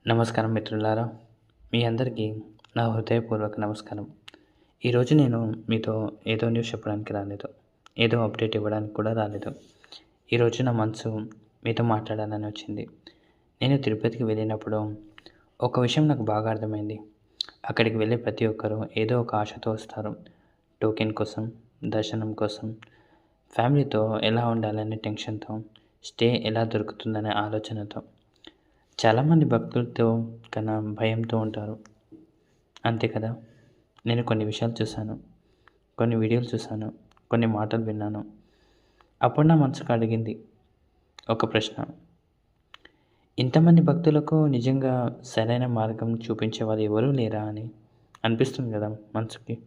నమస్కారం మిత్రులారా, మీ అందరికీ నా హృదయపూర్వక నమస్కారం. ఈరోజు నేను మీతో ఏదో న్యూస్ చెప్పడానికి రాలేదు. ఏదో అప్డేట్ ఇవ్వడానికి కూడా రాలేదు. ఈరోజు నా మనసు మీతో మాట్లాడాలని వచ్చింది. నేను తిరుపతికి వెళ్ళినప్పుడు ఒక విషయం నాకు బాగా అర్థమైంది. అక్కడికి వెళ్ళే ప్రతి ఒక్కరూ ఏదో ఒక ఆశతో వస్తారు. టోకెన్ కోసం, దర్శనం కోసం, ఫ్యామిలీతో ఎలా ఉండాలనే టెన్షన్తో, స్టే ఎలా దొరుకుతుందనే ఆలోచనతో. చాలామంది భక్తులతో కన్నా భయంతో ఉంటారు. అంతే కదా! నేను కొన్ని విషయాలు చూశాను. కొన్ని వీడియోలు చూశాను. కొన్ని మాటలు విన్నాను. అప్పుడు నా మనసుకు అడిగింది ఒక ప్రశ్న. ఇంతమంది భక్తులకు నిజంగా సరైన మార్గం చూపించేవారు ఎవరూ లేరా అని అనిపిస్తుంది కదా మనసుకి.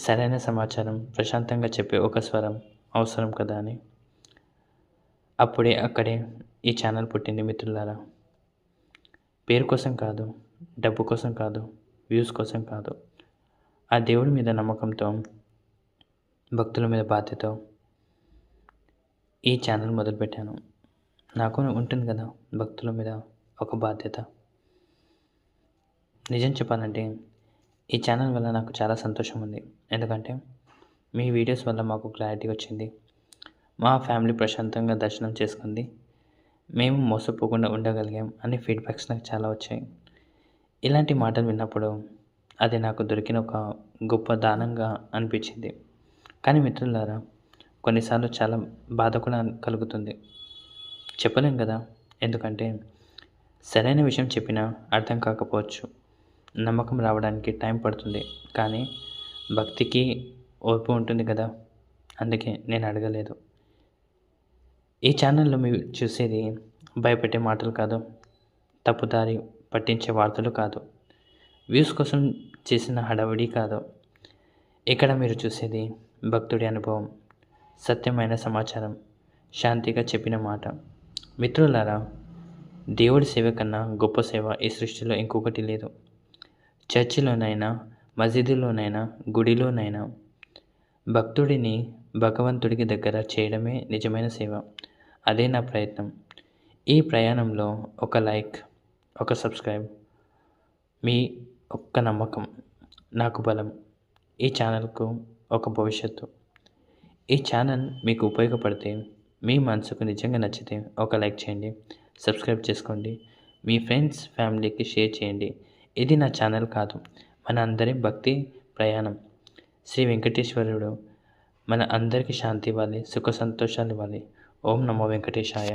సరైన సమాచారం, ప్రశాంతంగా చెప్పే ఒక స్వరం అవసరం కదా అని. అక్కడే ఈ ఛానల్ పుట్టింది మిత్రులారా. పేరు కోసం కాదు, డబ్బు కోసం కాదు, వ్యూస్ కోసం కాదు, ఆ దేవుడి మీద నమ్మకంతో, భక్తుల మీద బాధ్యత ఈ ఛానల్ మొదలుపెట్టాను. నాకు ఉంటుంది కదా భక్తుల మీద ఒక బాధ్యత. నిజం చెప్పాలంటే ఈ ఛానల్ వల్ల నాకు చాలా సంతోషం ఉంది. ఎందుకంటే మీ వీడియోస్ వల్ల మాకు క్లారిటీ వచ్చింది. మా ఫ్యామిలీ ప్రశాంతంగా దర్శనం చేసుకుంది. మేము మోసపోకుండా ఉండగలిగాం అనే ఫీడ్బ్యాక్స్ నాకు చాలా వచ్చాయి. ఇలాంటి మాటలు విన్నప్పుడు అది నాకు దొరికిన ఒక గొప్ప దానంగా అనిపించింది. కానీ మిత్రులారా, కొన్నిసార్లు చాలా బాధ కూడా కలుగుతుంది. చెప్పలేం కదా, ఎందుకంటే సరైన విషయం చెప్పినా అర్థం కాకపోవచ్చు. నమ్మకం రావడానికి టైం పడుతుంది. కానీ భక్తికి ఓర్పు ఉంటుంది కదా, అందుకే నేను అడగలేదు. ఈ ఛానల్లో మీరు చూసేది భయపెట్టే మాటలు కాదు, తప్పుదారి పట్టించే వార్తలు కాదు, వ్యూస్ కోసం చేసిన హడావిడి కాదు. ఇక్కడ మీరు చూసేది భక్తుడి అనుభవం, సత్యమైన సమాచారం, శాంతిగా చెప్పిన మాట. మిత్రులారా, దేవుడి సేవ కన్నా గొప్ప సేవ ఈ సృష్టిలో ఇంకొకటి లేదు. చర్చిలోనైనా, మసీదులోనైనా, గుడిలోనైనా భక్తుడిని భగవంతుడికి దగ్గర చేయడమే నిజమైన సేవ. అదే నా ప్రయత్నం. ఈ ప్రయాణంలో ఒక లైక్, ఒక సబ్స్క్రైబ్, మీ ఒక్క నమ్మకం నాకు బలం. ఈ ఛానల్కు ఒక భవిష్యత్తు. ఈ ఛానల్ మీకు ఉపయోగపడితే, మీ మనసుకు నిజంగా నచ్చితే ఒక లైక్ చేయండి, సబ్స్క్రైబ్ చేసుకోండి, మీ ఫ్రెండ్స్, ఫ్యామిలీకి షేర్ చేయండి. ఇది నా ఛానల్ కాదు, మన అందరి భక్తి ప్రయాణం. శ్రీ వెంకటేశ్వరుడు మన అందరికీ శాంతి ఇవ్వాలి, సుఖ సంతోషాలు ఇవ్వాలి. ఓం నమో వెంకటేశాయ.